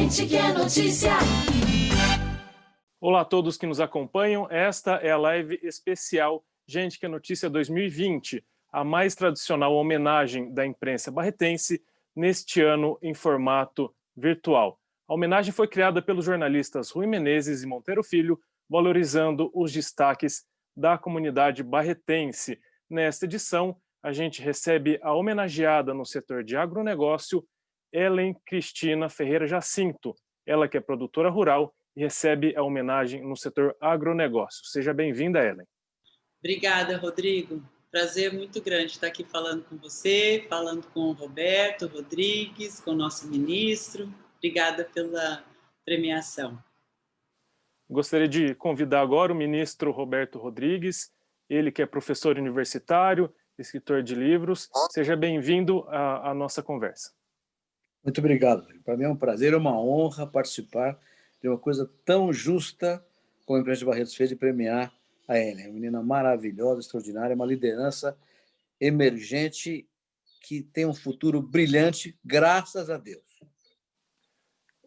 Gente que é notícia. Olá a todos que nos acompanham. Esta é a live especial Gente que é Notícia 2020, a mais tradicional homenagem da imprensa barretense neste ano em formato virtual. A homenagem foi criada pelos jornalistas Rui Menezes e Monteiro Filho, valorizando os destaques da comunidade barretense. Nesta edição, a gente recebe a homenageada no setor de agronegócio, Ellen Cristina Ferreira Jacinto, ela que é produtora rural e recebe a homenagem no setor agronegócio. Seja bem-vinda, Ellen. Obrigada, Rodrigo. Prazer muito grande estar aqui falando com você, falando com o Roberto Rodrigues, com o nosso ministro. Obrigada pela premiação. Gostaria de convidar agora o ministro Roberto Rodrigues, ele que é professor universitário, escritor de livros. Seja bem-vindo à nossa conversa. Muito obrigado. Para mim é um prazer, é uma honra participar de uma coisa tão justa como a imprensa de Barretos fez de premiar a Ellen. Uma menina maravilhosa, extraordinária, uma liderança emergente que tem um futuro brilhante, graças a Deus.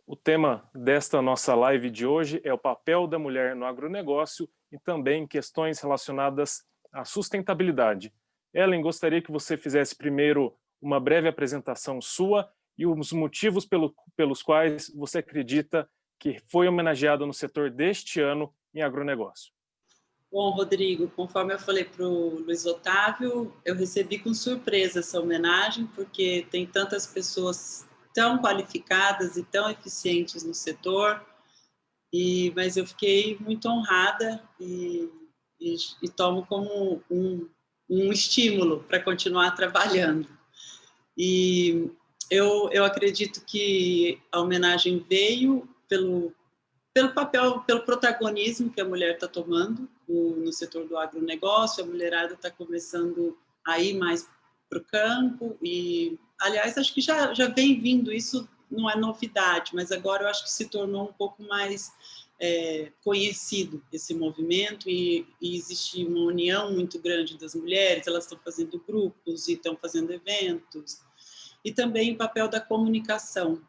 O tema desta nossa live de hoje é o papel da mulher no agronegócio e também questões relacionadas à sustentabilidade. Ellen, gostaria que você fizesse primeiro uma breve apresentação sua e os motivos pelos quais você acredita que foi homenageada no setor deste ano em agronegócio. Bom, Rodrigo, conforme eu falei para o Luiz Otávio, eu recebi com surpresa essa homenagem, porque tem tantas pessoas tão qualificadas e tão eficientes no setor, mas eu fiquei muito honrada e tomo como um estímulo para continuar trabalhando. E eu acredito que a homenagem veio pelo papel, pelo protagonismo que a mulher está tomando no setor do agronegócio. A mulherada está começando a ir mais para o campo e, aliás, acho que já vem vindo, isso não é novidade, mas agora eu acho que se tornou um pouco mais conhecido esse movimento e existe uma união muito grande das mulheres, elas estão fazendo grupos e estão fazendo eventos, e também o papel da comunicação.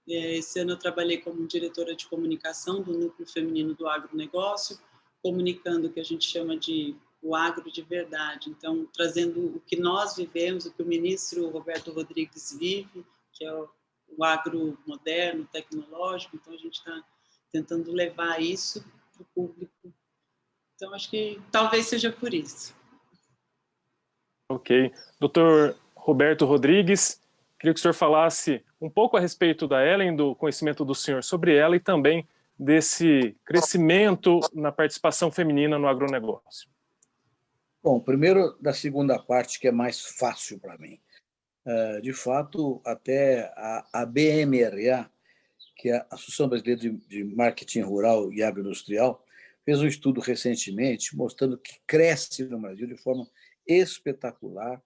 Esse ano eu trabalhei como diretora de comunicação do Núcleo Feminino do Agronegócio, comunicando o que a gente chama de o agro de verdade. Então, trazendo o que nós vivemos, o que o ministro Roberto Rodrigues vive, que é o agro moderno, tecnológico. Então, a gente está tentando levar isso para o público. Então, acho que talvez seja por isso. Ok. Doutor Roberto Rodrigues, queria que o senhor falasse um pouco a respeito da Ellen, do conhecimento do senhor sobre ela e também desse crescimento na participação feminina no agronegócio. Bom, primeiro da segunda parte, que é mais fácil para mim. De fato, até a BMRA, que é a Associação Brasileira de Marketing Rural e Agroindustrial, fez um estudo recentemente mostrando que cresce no Brasil de forma espetacular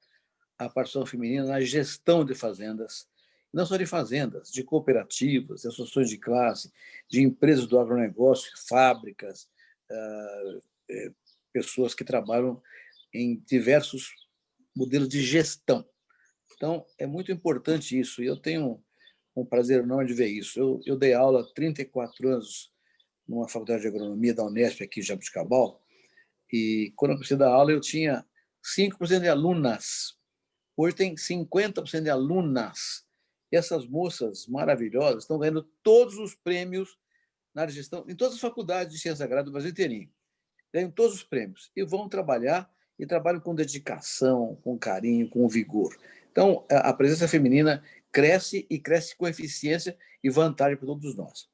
a participação feminina na gestão de fazendas, não só de fazendas, de cooperativas, de associações de classe, de empresas do agronegócio, fábricas, pessoas que trabalham em diversos modelos de gestão. Então, é muito importante isso, e eu tenho um prazer enorme de ver isso. Eu dei aula há 34 anos numa faculdade de agronomia da Unesp, aqui em Jabuticabal, e quando eu comecei a dar aula, eu tinha 5% de alunas. Hoje tem 50% de alunas. E essas moças maravilhosas estão ganhando todos os prêmios na área de gestão, em todas as faculdades de ciência agrária do Brasil inteirinho. Ganham todos os prêmios e vão trabalhar, e trabalham com dedicação, com carinho, com vigor. Então, a presença feminina cresce e cresce com eficiência e vantagem para todos nós.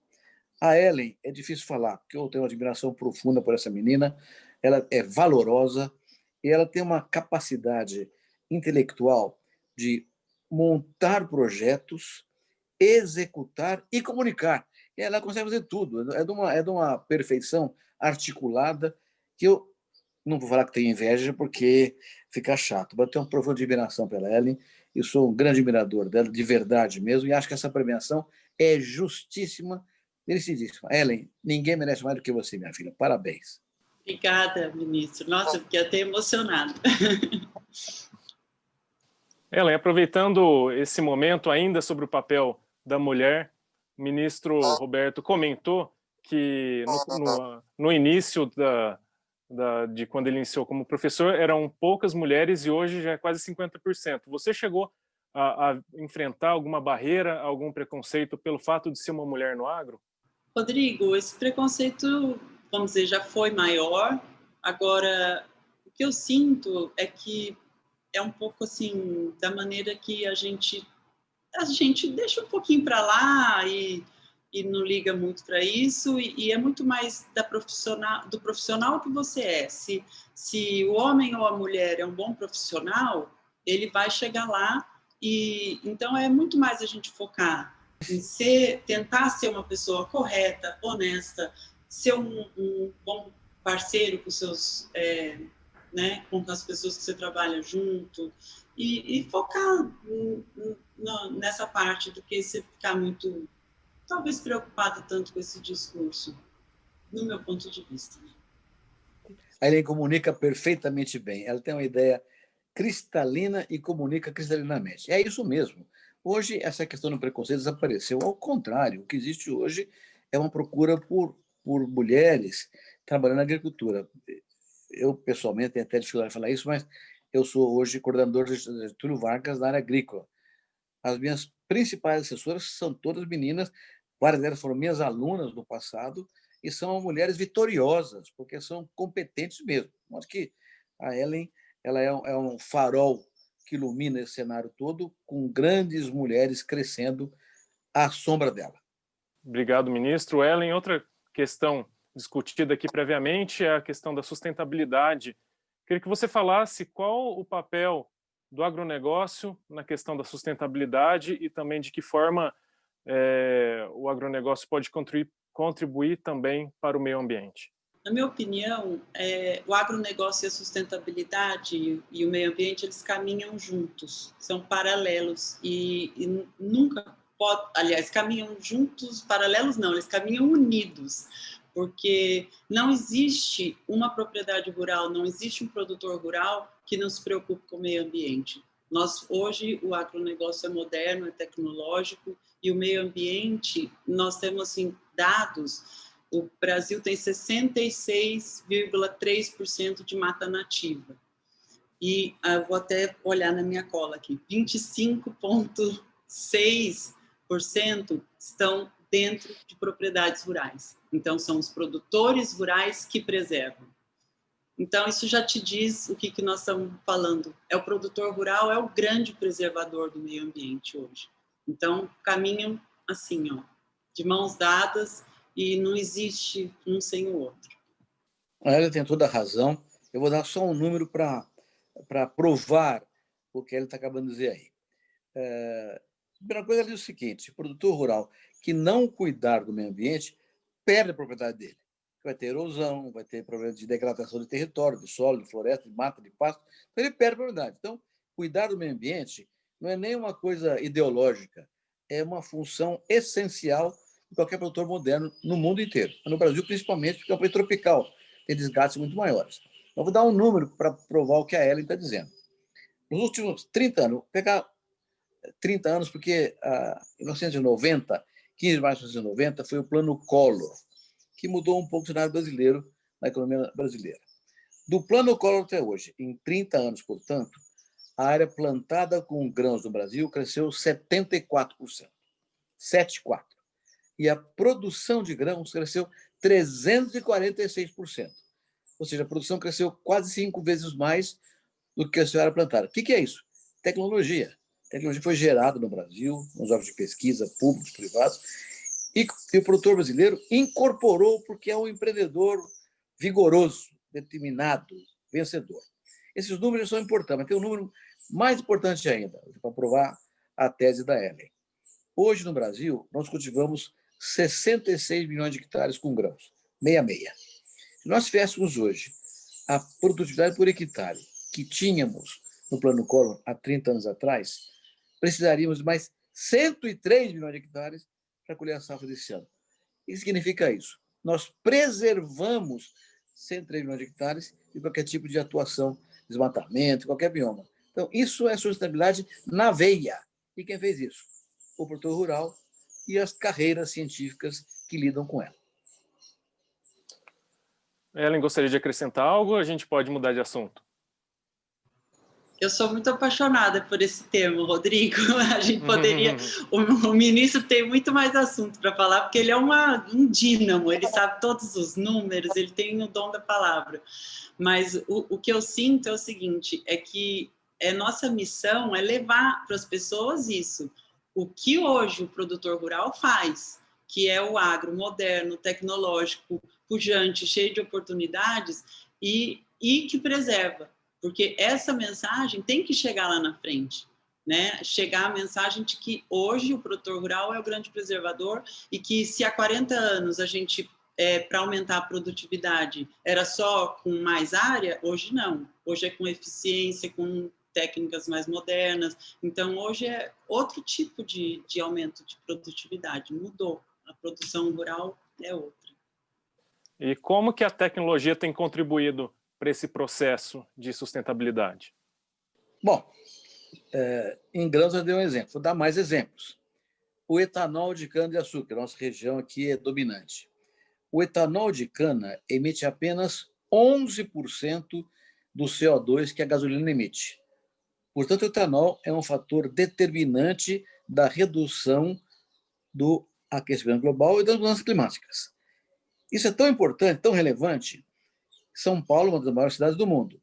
A Ellen, é difícil falar, porque eu tenho uma admiração profunda por essa menina, ela é valorosa e ela tem uma capacidade intelectual de montar projetos, executar e comunicar. E ela consegue fazer tudo, é de uma perfeição articulada que eu não vou falar que tenho inveja, porque fica chato, mas eu tenho uma profunda admiração pela Ellen, eu sou um grande admirador dela, de verdade mesmo, e acho que essa premiação é justíssima, merecidíssima. Ellen, ninguém merece mais do que você, minha filha. Parabéns. Obrigada, ministro. Nossa, eu fiquei até emocionada. Ellen, aproveitando esse momento ainda sobre o papel da mulher O ministro Roberto comentou que no início de quando ele iniciou como professor, eram poucas mulheres e hoje já é quase 50%. Você chegou a enfrentar alguma barreira, algum preconceito pelo fato de ser uma mulher no agro? Rodrigo, esse preconceito, vamos dizer, já foi maior. Agora, o que eu sinto é que é um pouco assim, da maneira que a gente deixa um pouquinho para lá e não liga muito para isso, e é muito mais do profissional que você é. Se o homem ou a mulher é um bom profissional, ele vai chegar lá, e então é muito mais a gente focar em tentar ser uma pessoa correta, honesta, ser um bom parceiro com seus, né, com as pessoas que você trabalha junto, e focar nessa parte do que você ficar muito, talvez, preocupado tanto com esse discurso, no meu ponto de vista. A Ellen comunica perfeitamente bem. Ela tem uma ideia cristalina e comunica cristalinamente. É isso mesmo. Hoje, essa questão do preconceito desapareceu. Ao contrário, o que existe hoje é uma procura por mulheres trabalhando na agricultura. Eu, pessoalmente, tenho até dificuldade de falar isso, mas eu sou hoje coordenador de Getúlio Vargas na área agrícola. As minhas principais assessoras são todas meninas, várias delas foram minhas alunas no passado, e são mulheres vitoriosas, porque são competentes mesmo. Acho que a Ellen ela é um farol que ilumina esse cenário todo, com grandes mulheres crescendo à sombra dela. Obrigado, ministro. Ellen, outra questão discutida aqui previamente é a questão da sustentabilidade. Queria que você falasse qual o papel do agronegócio na questão da sustentabilidade e também de que forma o agronegócio pode contribuir também para o meio ambiente. Na minha opinião, o agronegócio e a sustentabilidade e o meio ambiente, eles caminham juntos, são paralelos e nunca pode, aliás, caminham juntos, paralelos não, eles caminham unidos, porque não existe uma propriedade rural, não existe um produtor rural que não se preocupe com o meio ambiente. Hoje, o agronegócio é moderno, é tecnológico, e o meio ambiente, nós temos assim, dados. O Brasil tem 66,3% de mata nativa. E eu vou até olhar na minha cola aqui. 25,6% estão dentro de propriedades rurais. Então, são os produtores rurais que preservam. Então, isso já te diz o que nós estamos falando. O produtor rural é o grande preservador do meio ambiente hoje. Então, caminham assim, ó, de mãos dadas, e não existe um sem o outro. Ela tem toda a razão. Eu vou dar só um número para provar o que ele está acabando de dizer aí. A primeira coisa, ele diz o seguinte: o produtor rural que não cuidar do meio ambiente perde a propriedade dele. Vai ter erosão, vai ter problema de degradação de território, de solo, de floresta, de mata, de pasto. Então, ele perde a propriedade. Então, cuidar do meio ambiente não é nem uma coisa ideológica, é uma função essencial de qualquer produtor moderno no mundo inteiro. No Brasil, principalmente, porque é um país tropical, tem desgastes muito maiores. Eu vou dar um número para provar o que a Ellen está dizendo. Nos últimos 30 anos, vou pegar 30 anos, porque em 1990, 15 de março de 1990, foi o Plano Collor, que mudou um pouco o cenário brasileiro, na economia brasileira. Do Plano Collor até hoje, em 30 anos, portanto, a área plantada com grãos no Brasil cresceu 74%. 7,4%. E a produção de grãos cresceu 346%. Ou seja, a produção cresceu quase 5 vezes mais do que a área plantada. O que é isso? Tecnologia. A tecnologia foi gerada no Brasil, nos órgãos de pesquisa públicos, privados, e o produtor brasileiro incorporou porque é um empreendedor vigoroso, determinado, vencedor. Esses números são importantes, mas tem um número mais importante ainda, para provar a tese da Ellen. Hoje, no Brasil, nós cultivamos 66 milhões de hectares com grãos, 66. Se nós tivéssemos hoje a produtividade por hectare que tínhamos no Plano Collor há 30 anos atrás, precisaríamos de mais 103 milhões de hectares para colher a safra desse ano. O que significa isso? Nós preservamos 103 milhões de hectares de qualquer tipo de atuação, desmatamento, qualquer bioma. Então, isso é sustentabilidade na veia. E quem fez isso? O produtor rural e as carreiras científicas que lidam com ela. Ellen, gostaria de acrescentar algo ou a gente pode mudar de assunto? Eu sou muito apaixonada por esse termo, Rodrigo. A gente poderia... O ministro tem muito mais assunto para falar, porque ele é um dínamo, ele sabe todos os números, ele tem o dom da palavra. Mas o que eu sinto é o seguinte, é que nossa missão é levar para as pessoas isso. O que hoje o produtor rural faz, que é o agro moderno, tecnológico, pujante, cheio de oportunidades e que preserva. Porque essa mensagem tem que chegar lá na frente, né? Chegar a mensagem de que hoje o produtor rural é o grande preservador e que se há 40 anos a gente, para aumentar a produtividade, era só com mais área, hoje não. Hoje é com eficiência, com técnicas mais modernas. Então, hoje é outro tipo de aumento de produtividade. Mudou. A produção rural é outra. E como que a tecnologia tem contribuído para esse processo de sustentabilidade? Bom, em grãos eu dei um exemplo, vou dar mais exemplos. O etanol de cana-de-açúcar, nossa região aqui é dominante. O etanol de cana emite apenas 11% do CO2 que a gasolina emite. Portanto, o etanol é um fator determinante da redução do aquecimento global e das mudanças climáticas. Isso é tão importante, tão relevante. São Paulo, uma das maiores cidades do mundo.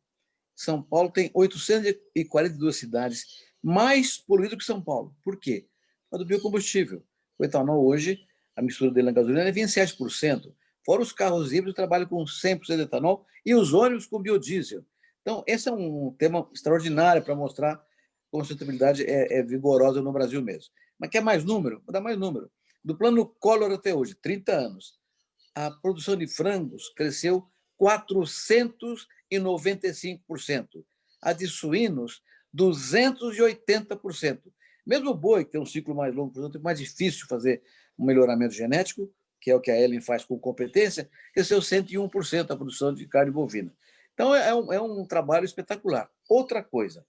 São Paulo tem 842 cidades, mais poluído que São Paulo. Por quê? Por causa do biocombustível. O etanol hoje, a mistura dele na gasolina é 27%. Fora os carros híbridos trabalham com 100% de etanol e os ônibus com biodiesel. Então, esse é um tema extraordinário para mostrar como a sustentabilidade é vigorosa no Brasil mesmo. Mas quer mais número? Vou dar mais número. Do plano Collor até hoje, 30 anos, a produção de frangos cresceu 495%. A de suínos, 280%. Mesmo o boi, que tem um ciclo mais longo, portanto, é mais difícil fazer um melhoramento genético, que é o que a Ellen faz com competência, cresceu 101% a produção de carne bovina. Então, é um trabalho espetacular. Outra coisa,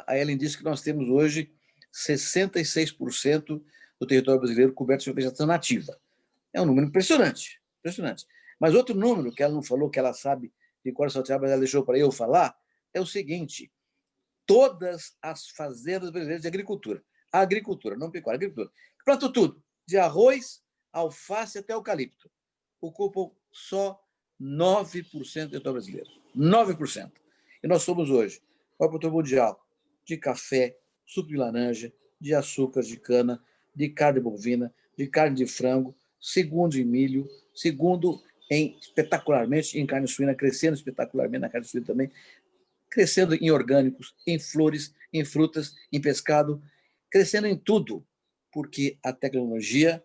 a Ellen disse que nós temos hoje 66% do território brasileiro coberto de vegetação nativa. É um número impressionante, impressionante. Mas outro número que ela não falou, que ela sabe de cor salteada, mas ela deixou para eu falar, é o seguinte: todas as fazendas brasileiras de agricultura, não pecuária, agricultura, plantam tudo, de arroz, alface até eucalipto, ocupam só 9% do território brasileiro. 9%. E nós somos hoje o maior produtor mundial de café, suco de laranja, de açúcar de cana, de carne bovina, de carne de frango, segundo em milho, segundo espetacularmente em carne suína, crescendo espetacularmente na carne suína também, crescendo em orgânicos, em flores, em frutas, em pescado, crescendo em tudo, porque a tecnologia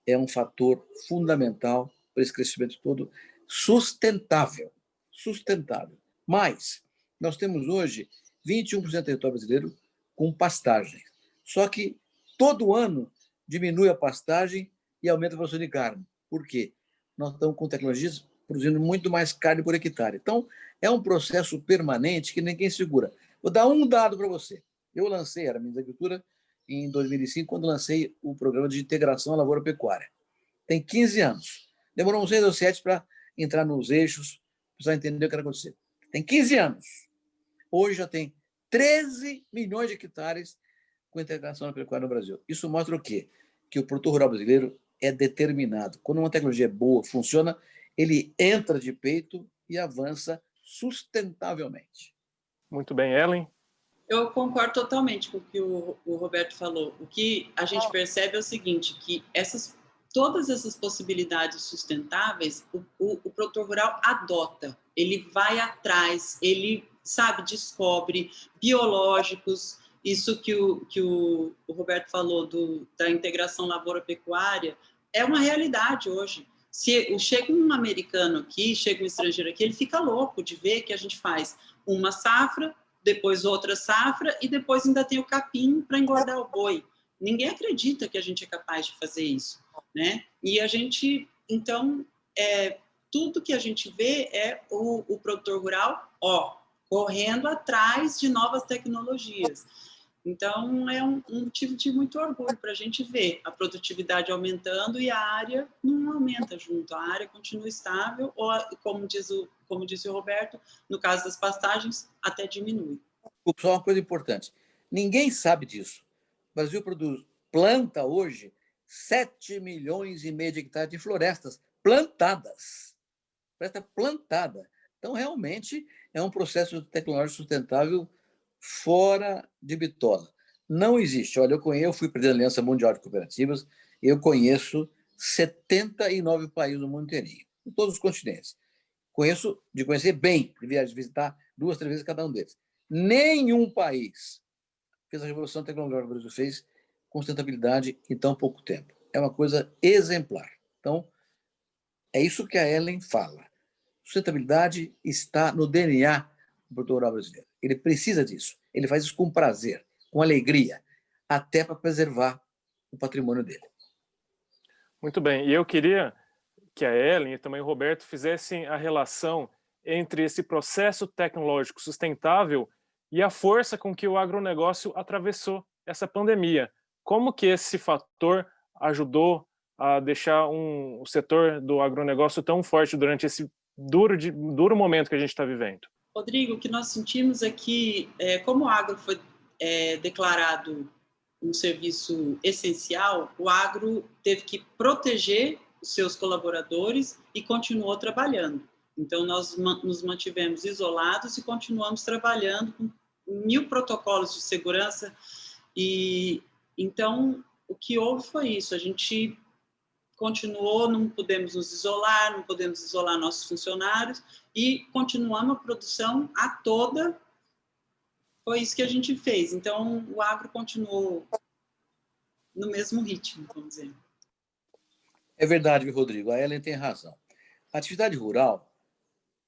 é um fator fundamental para esse crescimento todo, sustentável. Mas nós temos hoje 21% do território brasileiro com pastagem. Só que todo ano diminui a pastagem e aumenta a produção de carne. Por quê? Nós estamos com tecnologias produzindo muito mais carne por hectare. Então, é um processo permanente que ninguém segura. Vou dar um dado para você. Eu lancei, era Ministério da Agricultura, em 2005, quando lancei o programa de integração à lavoura-pecuária. Tem 15 anos. Demorou uns 6 ou 7 para entrar nos eixos, precisar entender o que era acontecer. Tem 15 anos. Hoje já tem 13 milhões de hectares com integração na pecuária no Brasil. Isso mostra o quê? Que o produtor rural brasileiro é determinado. Quando uma tecnologia é boa, funciona, ele entra de peito e avança sustentavelmente. Muito bem, Ellen. Eu concordo totalmente com o que o Roberto falou. O que a gente percebe é o seguinte, que todas essas possibilidades sustentáveis, o produtor rural adota, ele vai atrás, ele, descobre biológicos. Isso que o Roberto falou da integração lavoura-pecuária é uma realidade hoje. Se chega um americano aqui, chega um estrangeiro aqui, ele fica louco de ver que a gente faz uma safra, depois outra safra e depois ainda tem o capim para engordar o boi. Ninguém acredita que a gente é capaz de fazer isso, né? E a gente, então, tudo que a gente vê é o produtor rural, correndo atrás de novas tecnologias. Então, é um motivo de muito orgulho para a gente ver a produtividade aumentando e a área não aumenta junto, a área continua estável, ou, como disse o Roberto, no caso das pastagens, até diminui. Só uma coisa importante: ninguém sabe disso. O Brasil planta hoje 7,5 milhões de hectares de florestas plantadas. Floresta plantada. Então, realmente, é um processo tecnológico sustentável fora de bitola. Não existe. Olha, eu fui presidente da Aliança Mundial de Cooperativas, eu conheço 79 países no mundo inteirinho, em todos os continentes. Conhecer bem, de visitar 2, 3 vezes cada um deles. Nenhum país fez a revolução tecnológica que o Brasil fez com sustentabilidade em tão pouco tempo. É uma coisa exemplar. Então, é isso que a Ellen fala. Sustentabilidade está no DNA do produtor rural brasileiro. Ele precisa disso. Ele faz isso com prazer, com alegria, até para preservar o patrimônio dele. Muito bem. E eu queria que a Ellen e também o Roberto fizessem a relação entre esse processo tecnológico sustentável e a força com que o agronegócio atravessou essa pandemia. Como que esse fator ajudou a deixar o setor do agronegócio tão forte durante esse duro momento que a gente está vivendo? Rodrigo, o que nós sentimos é que, como o agro foi declarado um serviço essencial, o agro teve que proteger os seus colaboradores e continuou trabalhando. Então, nós nos mantivemos isolados e continuamos trabalhando com 1000 protocolos de segurança. E então, o que houve foi isso: a gente continuou, não podemos nos isolar, não podemos isolar nossos funcionários e continuamos a produção a toda. Foi isso que a gente fez. Então, o agro continuou no mesmo ritmo, vamos dizer. É verdade, Rodrigo. A Ellen tem razão. A atividade rural,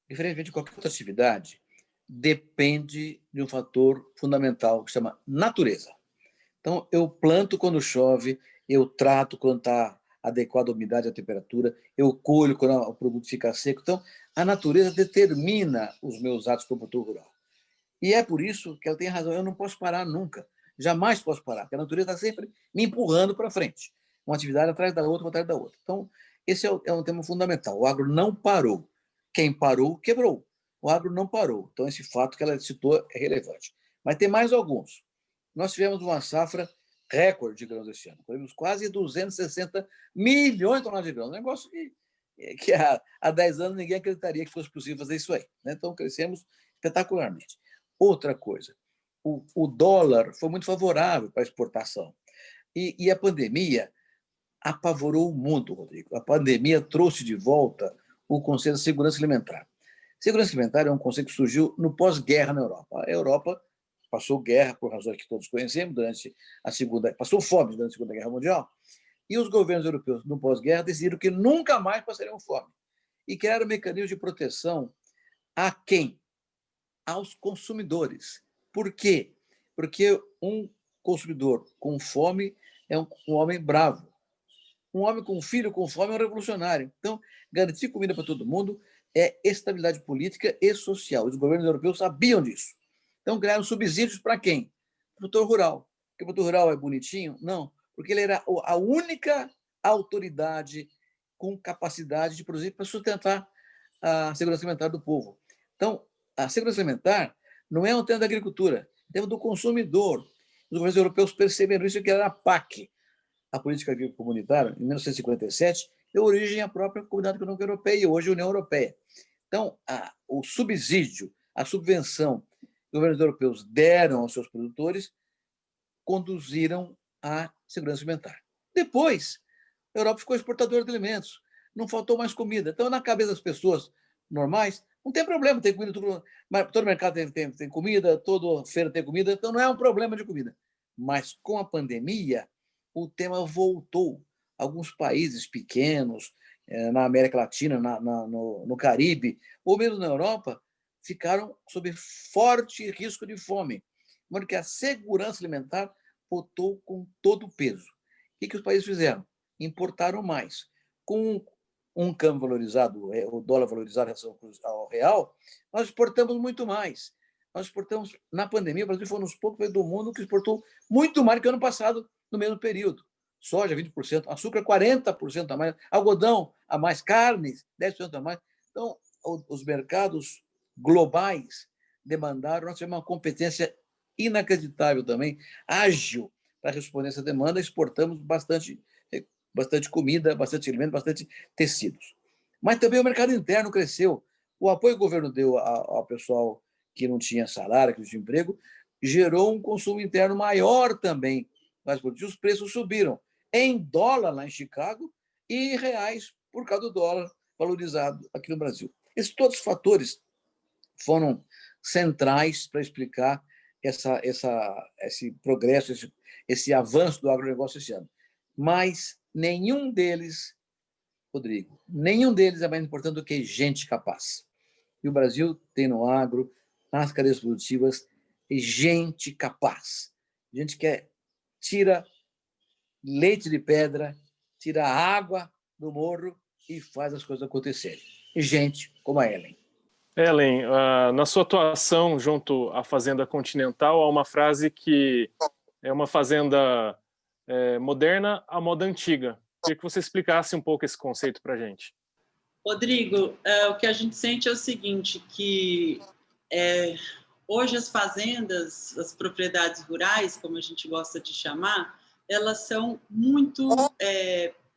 diferentemente de qualquer outra atividade, depende de um fator fundamental que se chama natureza. Então, eu planto quando chove, eu trato quando está adequada a umidade e a temperatura, eu colho quando o produto fica seco. Então, a natureza determina os meus atos como produtor rural. E é por isso que ela tem razão. Eu não posso parar nunca. Jamais posso parar, porque a natureza está sempre me empurrando para frente. Uma atividade atrás da outra, atrás da outra. Então, esse é um tema fundamental. O agro não parou. Quem parou, quebrou. O agro não parou. Então, esse fato que ela citou é relevante. Mas tem mais alguns. Nós tivemos uma safra recorde de grãos esse ano. Tivemos quase 260 milhões de toneladas de grãos. Um negócio que há 10 anos ninguém acreditaria que fosse possível fazer isso aí. Então, crescemos espetacularmente. Outra coisa, o dólar foi muito favorável para a exportação. E a pandemia apavorou o mundo, Rodrigo. A pandemia trouxe de volta o conceito de segurança alimentar. Segurança alimentar é um conceito que surgiu no pós-guerra na Europa. A Europa passou guerra, por razões que todos conhecemos, passou fome durante a Segunda Guerra Mundial, e os governos europeus, no pós-guerra, decidiram que nunca mais passariam fome. E criaram mecanismos de proteção a quem? Aos consumidores. Por quê? Porque um consumidor com fome é um homem bravo. Um homem com filho com fome é um revolucionário. Então, garantir comida para todo mundo é estabilidade política e social. Os governos europeus sabiam disso. Então, criaram subsídios para quem? Para o produtor rural. Porque o produtor rural é bonitinho? Não, porque ele era a única autoridade com capacidade de produzir para sustentar a segurança alimentar do povo. Então, a segurança alimentar não é um tema da agricultura, é um tema do consumidor. Os governos europeus perceberam isso, que era a PAC, a Política Agrícola Comunitária, em 1957, deu origem à própria Comunidade Econômica Europeia, hoje a União Europeia. Então, o subsídio, a subvenção que os governos europeus deram aos seus produtores conduziram à segurança alimentar. Depois, a Europa ficou exportadora de alimentos, não faltou mais comida. Então, na cabeça das pessoas normais, não tem problema, tem comida, todo mercado tem comida, toda feira tem comida, então não é um problema de comida. Mas com a pandemia, o tema voltou. Alguns países pequenos, na América Latina, no Caribe, ou mesmo na Europa, ficaram sob forte risco de fome. De modo que a segurança alimentar botou com todo o peso. O que os países fizeram? Importaram mais. Com um câmbio valorizado, o dólar valorizado em relação ao real, nós exportamos muito mais. Nós exportamos, na pandemia, o Brasil foi um dos poucos países do mundo que exportou muito mais do que o ano passado, no mesmo período. Soja, 20%, açúcar, 40% a mais, algodão a mais, carnes, 10% a mais. Então, os mercados globais demandaram, nós tivemos uma competência inacreditável também, ágil, para responder essa demanda, exportamos bastante comida, bastante alimento, bastante tecidos. Mas também o mercado interno cresceu. O apoio que o governo deu ao pessoal que não tinha salário, que não tinha emprego, gerou um consumo interno maior também. Mas os preços subiram em dólar lá em Chicago e em reais por causa do dólar valorizado aqui no Brasil. Esses todos os fatores foram centrais para explicar esse progresso, esse avanço do agronegócio esse ano. Mas nenhum deles, Rodrigo, nenhum deles é mais importante do que gente capaz. E o Brasil tem no agro, nas cadeias produtivas, gente capaz. Gente que tira leite de pedra, tira água do morro e faz as coisas acontecerem. E gente como a Ellen. Ellen, na sua atuação junto à Fazenda Continental, há uma frase que é uma fazenda moderna à moda antiga. Queria que você explicasse um pouco esse conceito para a gente. Rodrigo, o que a gente sente é o seguinte, que hoje as fazendas, as propriedades rurais, como a gente gosta de chamar, elas são muito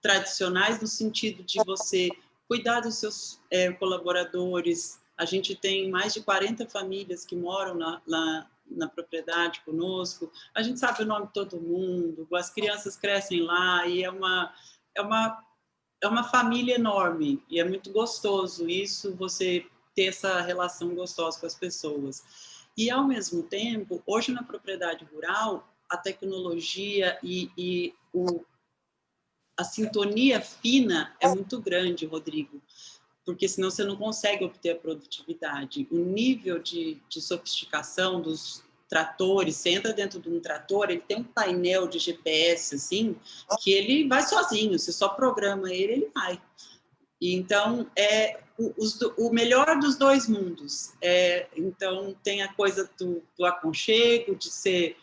tradicionais no sentido de você cuidar dos seus colaboradores. A gente tem mais de 40 famílias que moram na propriedade conosco. A gente sabe o nome de todo mundo, as crianças crescem lá e é uma família enorme e é muito gostoso isso, você ter essa relação gostosa com as pessoas. E, ao mesmo tempo, hoje na propriedade rural, a tecnologia e a sintonia fina é muito grande, Rodrigo, porque senão você não consegue obter a produtividade. O nível de sofisticação dos tratores, você entra dentro de um trator, ele tem um painel de GPS, assim, que ele vai sozinho, você só programa ele vai. E, então, o melhor dos dois mundos. Então, tem a coisa do aconchego, de você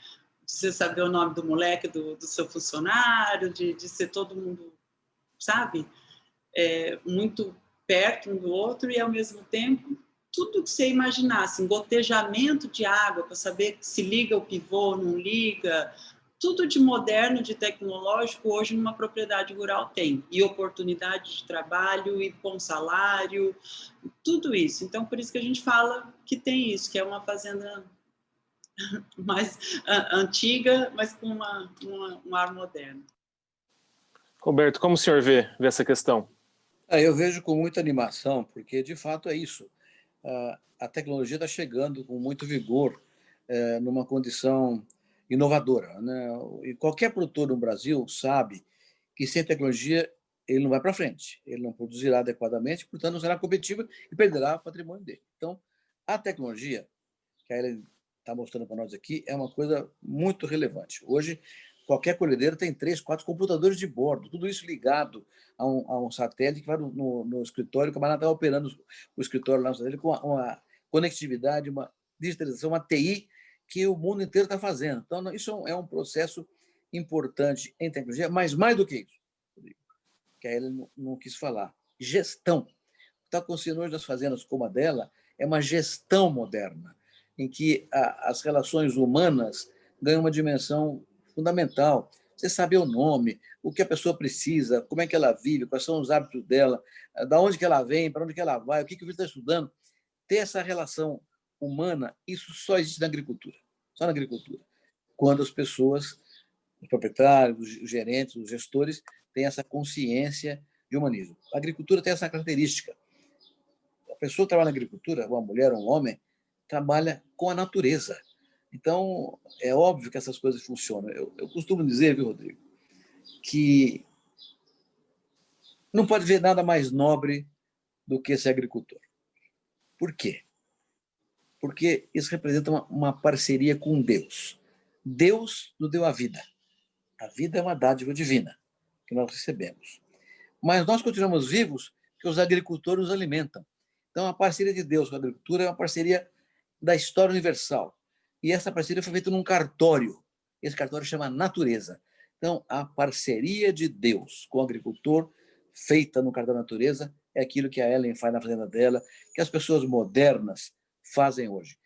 saber o nome do moleque, do seu funcionário, de ser todo mundo, sabe, muito perto um do outro e, ao mesmo tempo, tudo que você imaginasse, gotejamento de água para saber se liga o pivô, não liga, tudo de moderno, de tecnológico, hoje numa propriedade rural tem. E oportunidade de trabalho, e bom salário, tudo isso. Então, por isso que a gente fala que tem isso, que é uma fazenda mais antiga, mas com um ar moderno. Roberto, como o senhor vê essa questão? Eu vejo com muita animação, porque, de fato, é isso. A tecnologia está chegando com muito vigor, numa condição inovadora, né? E qualquer produtor no Brasil sabe que sem tecnologia ele não vai para frente, ele não produzirá adequadamente, portanto não será competitivo e perderá o patrimônio dele. Então, a tecnologia, que a Ellen está mostrando para nós aqui, é uma coisa muito relevante. Hoje, qualquer colhedeira tem 3, 4 computadores de bordo, tudo isso ligado a um satélite que vai no escritório, o camarada está operando o escritório lá no satélite com uma conectividade, uma digitalização, uma TI que o mundo inteiro está fazendo. Então, isso é um processo importante em tecnologia, mas mais do que isso, que a Ellen não quis falar, gestão. O que está acontecendo hoje nas fazendas como a dela é uma gestão moderna, em que as relações humanas ganham uma dimensão fundamental. Você saber o nome, o que a pessoa precisa, como é que ela vive, quais são os hábitos dela, da onde que ela vem, para onde que ela vai, o que o filho está estudando. Ter essa relação humana, isso só existe na agricultura. Só na agricultura. Quando as pessoas, os proprietários, os gerentes, os gestores, têm essa consciência de humanismo. A agricultura tem essa característica. A pessoa que trabalha na agricultura, uma mulher, um homem, trabalha com a natureza. Então, é óbvio que essas coisas funcionam. Eu costumo dizer, viu, Rodrigo, que não pode ver nada mais nobre do que ser agricultor. Por quê? Porque isso representa uma parceria com Deus. Deus nos deu a vida. A vida é uma dádiva divina que nós recebemos. Mas nós continuamos vivos porque os agricultores nos alimentam. Então, a parceria de Deus com a agricultura é uma parceria da história universal. E essa parceria foi feita num cartório. Esse cartório chama Natureza. Então, a parceria de Deus com o agricultor, feita no cartório Natureza, é aquilo que a Ellen faz na fazenda dela, que as pessoas modernas fazem hoje.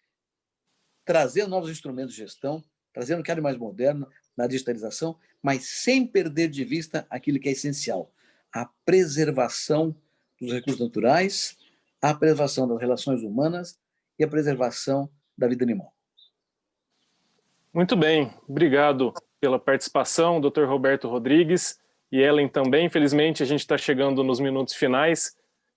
Trazendo novos instrumentos de gestão, trazendo o que é mais moderno na digitalização, mas sem perder de vista aquilo que é essencial, a preservação dos recursos naturais, a preservação das relações humanas e a preservação da vida animal. Muito bem, obrigado pela participação, Dr. Roberto Rodrigues e Ellen também. Infelizmente, a gente está chegando nos minutos finais.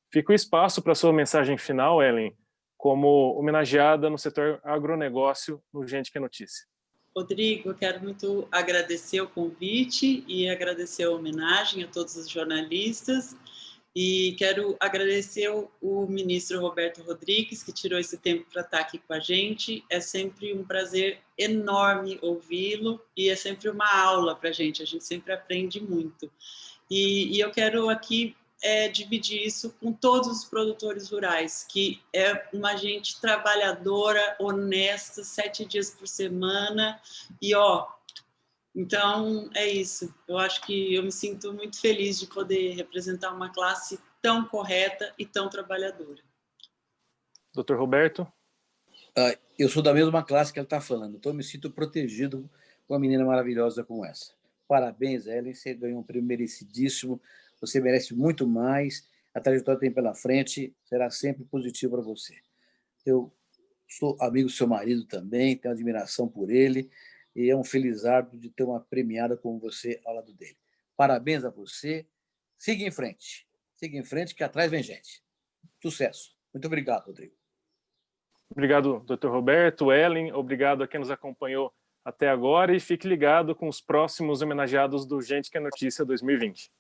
Fica o espaço para a sua mensagem final, Ellen, como homenageada no setor agronegócio no Gente que é Notícia. Rodrigo, eu quero muito agradecer o convite e agradecer a homenagem a todos os jornalistas. E quero agradecer o ministro Roberto Rodrigues, que tirou esse tempo para estar aqui com a gente. É sempre um prazer enorme ouvi-lo e é sempre uma aula para a gente sempre aprende muito. E eu quero aqui dividir isso com todos os produtores rurais, que é uma gente trabalhadora, honesta, 7 dias por semana, então, é isso. Eu acho que eu me sinto muito feliz de poder representar uma classe tão correta e tão trabalhadora. Dr. Roberto? Eu sou da mesma classe que ela está falando, então eu me sinto protegido com uma menina maravilhosa como essa. Parabéns, Ellen, você ganhou um prêmio merecidíssimo, você merece muito mais, a trajetória que tem pela frente será sempre positiva para você. Eu sou amigo do seu marido também, tenho admiração por ele, e é um felizardo de ter uma premiada como você ao lado dele. Parabéns a você. Siga em frente, que atrás vem gente. Sucesso. Muito obrigado, Rodrigo. Obrigado, Dr. Roberto, Ellen, obrigado a quem nos acompanhou até agora e fique ligado com os próximos homenageados do Gente que é Notícia 2020.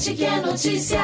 Gente que é notícia.